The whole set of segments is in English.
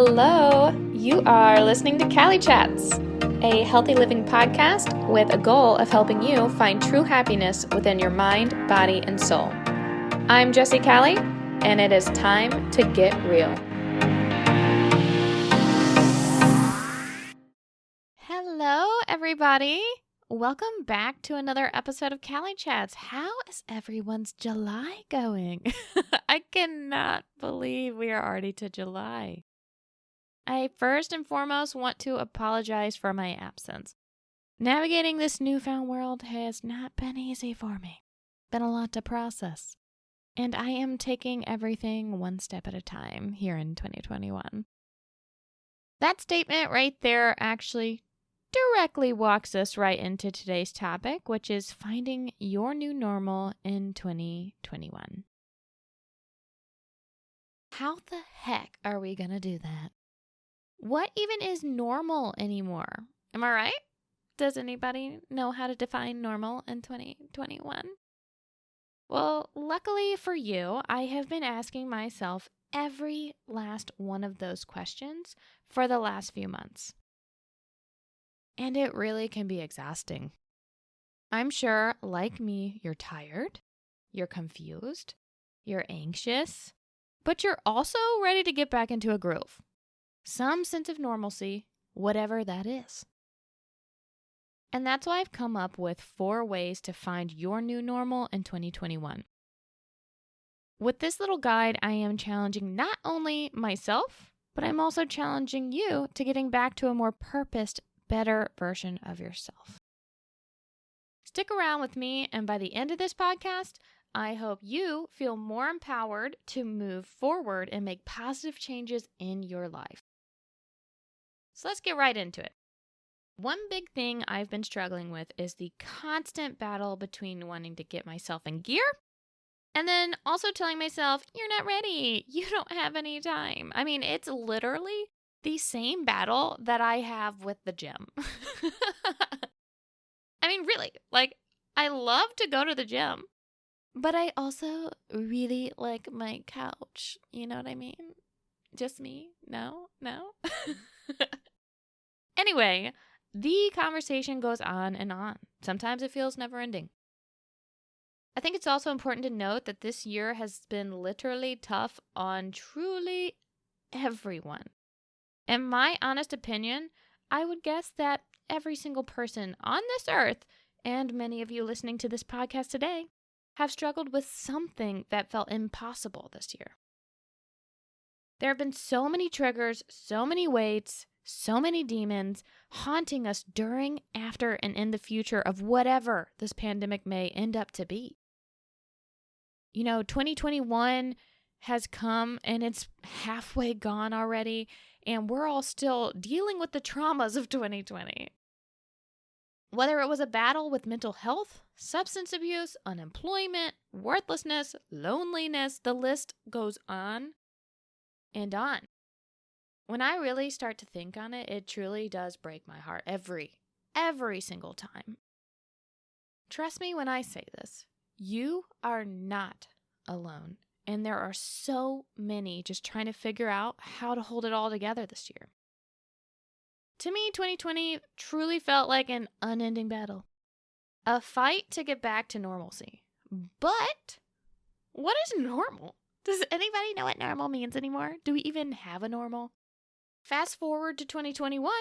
Hello, you are listening to Cali Chats, a healthy living podcast with a goal of helping you find true happiness within your mind, body, and soul. I'm Jessie Cali, and it is time to get real. Hello, everybody. Welcome back to another episode of Cali Chats. How is everyone's July going? I cannot believe we are already to July. I first and foremost want to apologize for my absence. Navigating this newfound world has not been easy for me. Been a lot to process. And I am taking everything one step at a time here in 2021. That statement right there actually directly walks us right into today's topic, which is finding your new normal in 2021. How the heck are we going to do that? What even is normal anymore? Am I right? Does anybody know how to define normal in 2021? Well, luckily for you, I have been asking myself every last one of those questions for the last few months. And it really can be exhausting. I'm sure, like me, you're tired, you're confused, you're anxious, but you're also ready to get back into a groove. Some sense of normalcy, whatever that is. And that's why I've come up with 4 ways to find your new normal in 2021. With this little guide, I am challenging not only myself, but I'm also challenging you to getting back to a more purposed, better version of yourself. Stick around with me, and by the end of this podcast, I hope you feel more empowered to move forward and make positive changes in your life. So let's get right into it. One big thing I've been struggling with is the constant battle between wanting to get myself in gear and then also telling myself, you're not ready. You don't have any time. I mean, it's literally the same battle that I have with the gym. I mean, really, I love to go to the gym, but I also really like my couch. You know what I mean? Just me? No? Anyway, the conversation goes on and on. Sometimes it feels never ending. I think it's also important to note that this year has been literally tough on truly everyone. In my honest opinion, I would guess that every single person on this earth, and many of you listening to this podcast today, have struggled with something that felt impossible this year. There have been so many triggers, so many weights, so many demons haunting us during, after, and in the future of whatever this pandemic may end up to be. 2021 has come and it's halfway gone already, and we're all still dealing with the traumas of 2020. Whether it was a battle with mental health, substance abuse, unemployment, worthlessness, loneliness, the list goes on and on. When I really start to think on it, it truly does break my heart every single time. Trust me when I say this, you are not alone. And there are so many just trying to figure out how to hold it all together this year. To me, 2020 truly felt like an unending battle. A fight to get back to normalcy. But what is normal? Does anybody know what normal means anymore? Do we even have a normal? Fast forward to 2021,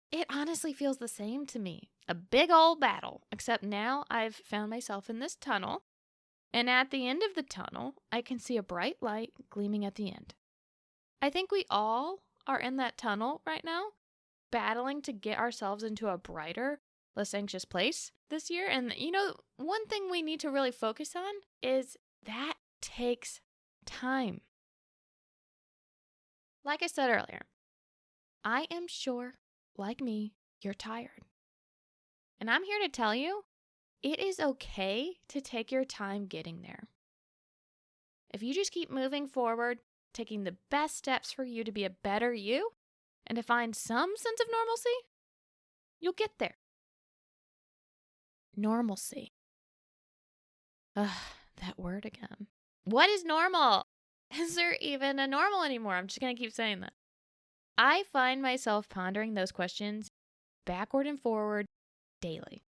it honestly feels the same to me. A big old battle, except now I've found myself in this tunnel, and at the end of the tunnel, I can see a bright light gleaming at the end. I think we all are in that tunnel right now, battling to get ourselves into a brighter, less anxious place this year. And one thing we need to really focus on is that takes time. Like I said earlier, I am sure, like me, you're tired. And I'm here to tell you, it is okay to take your time getting there. If you just keep moving forward, taking the best steps for you to be a better you, and to find some sense of normalcy, you'll get there. Normalcy. Ugh, that word again. What is normal? Is there even a normal anymore? I'm just going to keep saying that. I find myself pondering those questions backward and forward daily.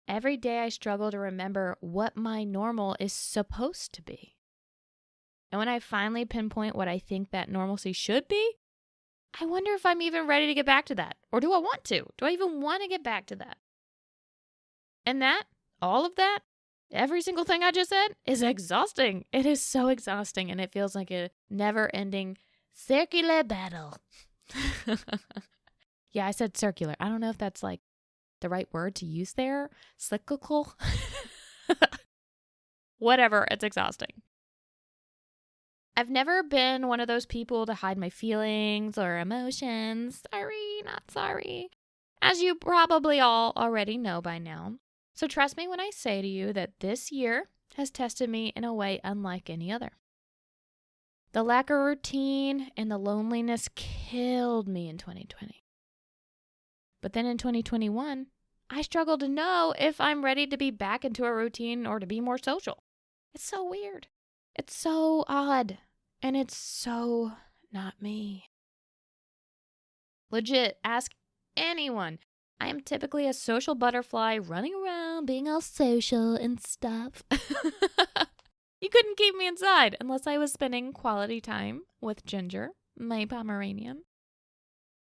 Every day I struggle to remember what my normal is supposed to be. And when I finally pinpoint what I think that normalcy should be, I wonder if I'm even ready to get back to that. Or do I want to? Do I even want to get back to that? And that, all of that, every single thing I just said is exhausting. It is so exhausting, and it feels like a never-ending circular battle. Yeah, I said circular. I don't know if that's like the right word to use there. Cyclical. Whatever, it's exhausting. I've never been one of those people to hide my feelings or emotions. Sorry, not sorry. As you probably all already know by now. So trust me when I say to you that this year has tested me in a way unlike any other. The lack of routine and the loneliness killed me in 2020. But then in 2021, I struggle to know if I'm ready to be back into a routine or to be more social. It's so weird. It's so odd. And it's so not me. Legit, ask anyone. I am typically a social butterfly running around being all social and stuff. You couldn't keep me inside unless I was spending quality time with Ginger, my Pomeranian.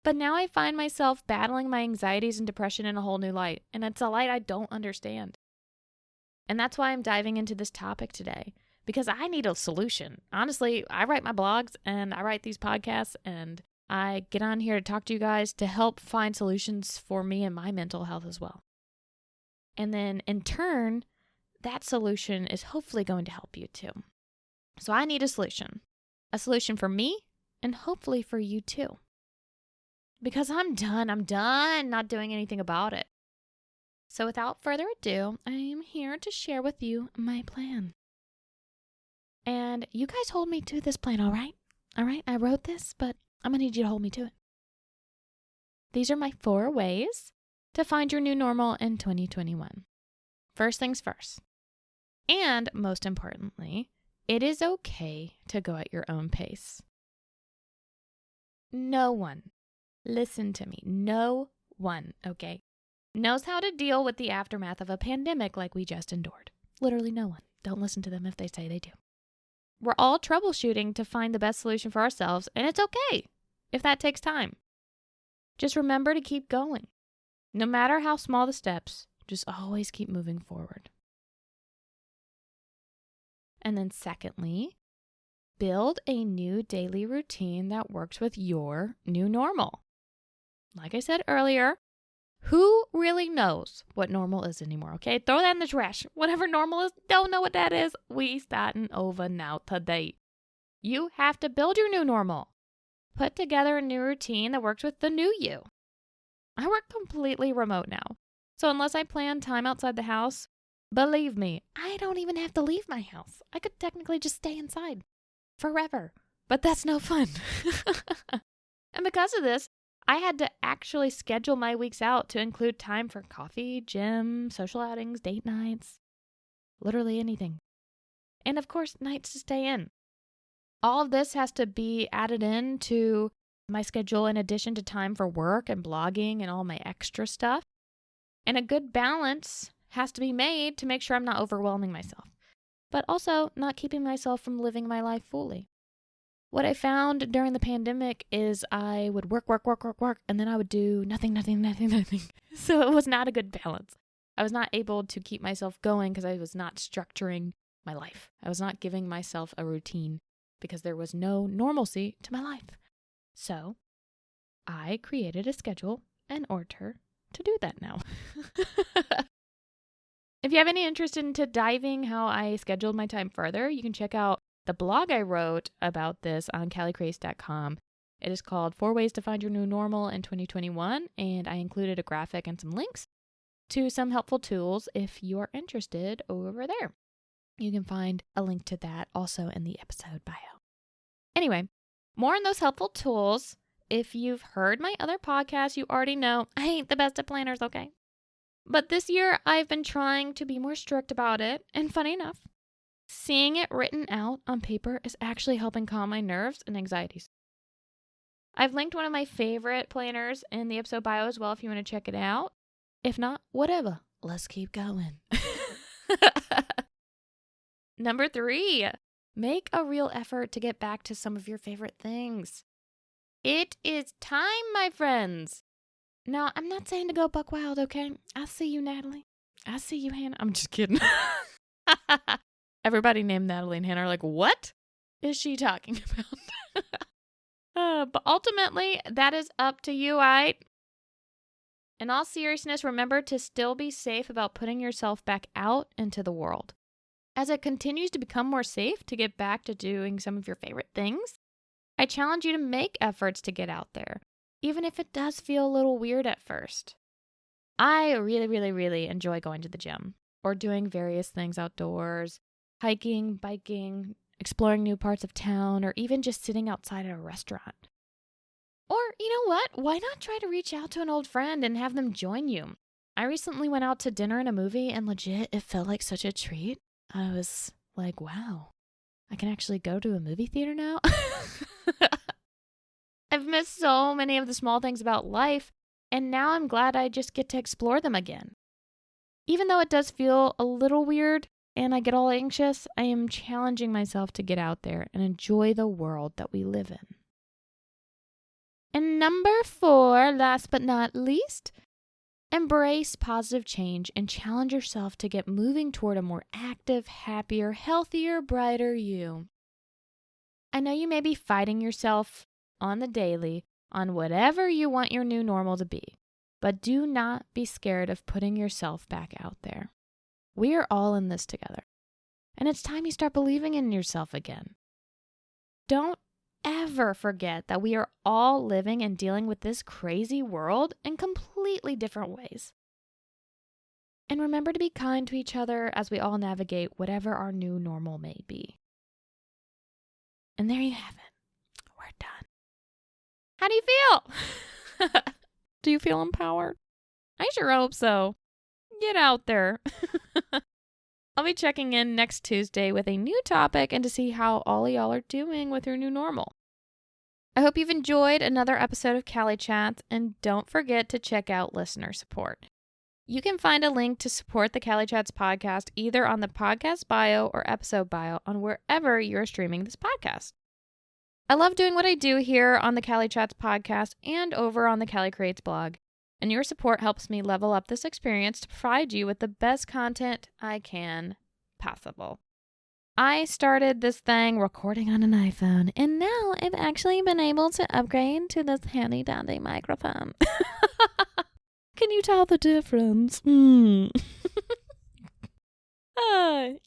But now I find myself battling my anxieties and depression in a whole new light, and it's a light I don't understand. And that's why I'm diving into this topic today, because I need a solution. Honestly, I write my blogs and I write these podcasts and I get on here to talk to you guys to help find solutions for me and my mental health as well. And then in turn, that solution is hopefully going to help you too. So I need a solution for me and hopefully for you too. Because I'm done not doing anything about it. So without further ado, I am here to share with you my plan. And you guys hold me to this plan, all right? All right, I wrote this, but I'm going to need you to hold me to it. These are my 4 ways to find your new normal in 2021. First things first. And most importantly, it is okay to go at your own pace. No one, listen to me, no one, okay, knows how to deal with the aftermath of a pandemic like we just endured. Literally no one. Don't listen to them if they say they do. We're all troubleshooting to find the best solution for ourselves, and it's okay if that takes time. Just remember to keep going. No matter how small the steps, just always keep moving forward. And then secondly, build a new daily routine that works with your new normal. Like I said earlier, who really knows what normal is anymore, okay? Throw that in the trash. Whatever normal is, don't know what that is. We starting over now today. You have to build your new normal. Put together a new routine that works with the new you. I work completely remote now. So unless I plan time outside the house, believe me, I don't even have to leave my house. I could technically just stay inside forever. But that's no fun. And because of this, I had to actually schedule my weeks out to include time for coffee, gym, social outings, date nights, literally anything. And of course, nights to stay in. All of this has to be added into my schedule in addition to time for work and blogging and all my extra stuff. And a good balance has to be made to make sure I'm not overwhelming myself, but also not keeping myself from living my life fully. What I found during the pandemic is I would work, and then I would do nothing. So it was not a good balance. I was not able to keep myself going because I was not structuring my life. I was not giving myself a routine because there was no normalcy to my life. So I created a schedule in order to do that now. If you have any interest into diving how I scheduled my time further, you can check out the blog I wrote about this on calicrace.com. It is called 4 Ways to Find Your New Normal in 2021, and I included a graphic and some links to some helpful tools if you are interested over there. You can find a link to that also in the episode bio. Anyway, more on those helpful tools. If you've heard my other podcasts, you already know I ain't the best at planners, okay? But this year, I've been trying to be more strict about it, and funny enough, seeing it written out on paper is actually helping calm my nerves and anxieties. I've linked one of my favorite planners in the episode bio as well if you want to check it out. If not, whatever. Let's keep going. Number 3, make a real effort to get back to some of your favorite things. It is time, my friends. Now, I'm not saying to go buck wild, okay? I see you, Natalie. I see you, Hannah. I'm just kidding. Everybody named Natalie and Hannah are like, what is she talking about? But ultimately, that is up to you, right? In all seriousness, remember to still be safe about putting yourself back out into the world. As it continues to become more safe to get back to doing some of your favorite things, I challenge you to make efforts to get out there, even if it does feel a little weird at first. I really enjoy going to the gym or doing various things outdoors, hiking, biking, exploring new parts of town, or even just sitting outside at a restaurant. Or, you know what? Why not try to reach out to an old friend and have them join you? I recently went out to dinner and a movie, and legit, it felt like such a treat. I was like, wow, I can actually go to a movie theater now? I've missed so many of the small things about life, and now I'm glad I just get to explore them again. Even though it does feel a little weird and I get all anxious, I am challenging myself to get out there and enjoy the world that we live in. And number 4, last but not least, embrace positive change and challenge yourself to get moving toward a more active, happier, healthier, brighter you. I know you may be fighting yourself on the daily on whatever you want your new normal to be, but do not be scared of putting yourself back out there. We are all in this together, and it's time you start believing in yourself again. Don't ever forget that we are all living and dealing with this crazy world in completely different ways. And remember to be kind to each other as we all navigate whatever our new normal may be. And there you have it. We're done. How do you feel? Do you feel empowered? I sure hope so. Get out there. I'll be checking in next Tuesday with a new topic and to see how all of y'all are doing with your new normal. I hope you've enjoyed another episode of Cali Chats, and don't forget to check out listener support. You can find a link to support the Cali Chats podcast either on the podcast bio or episode bio on wherever you're streaming this podcast. I love doing what I do here on the Cali Chats podcast and over on the Cali Creates blog, and your support helps me level up this experience to provide you with the best content I can possible. I started this thing recording on an iPhone, and now I've actually been able to upgrade to this handy-dandy microphone. Can you tell the difference?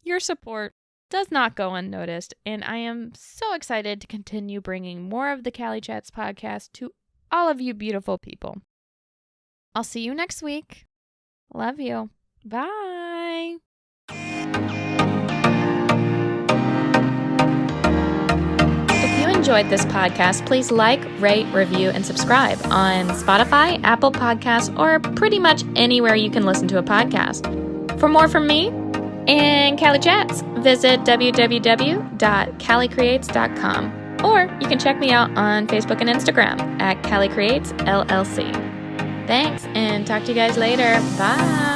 Your support does not go unnoticed, and I am so excited to continue bringing more of the Cali Chats podcast to all of you beautiful people. I'll see you next week. Love you. Bye. If you enjoyed this podcast, please like, rate, review, and subscribe on Spotify, Apple Podcasts, or pretty much anywhere you can listen to a podcast. For more from me and Cali Chats, visit www.calicreates.com, or you can check me out on Facebook and Instagram at Cali Creates LLC. Thanks, and talk to you guys later. Bye.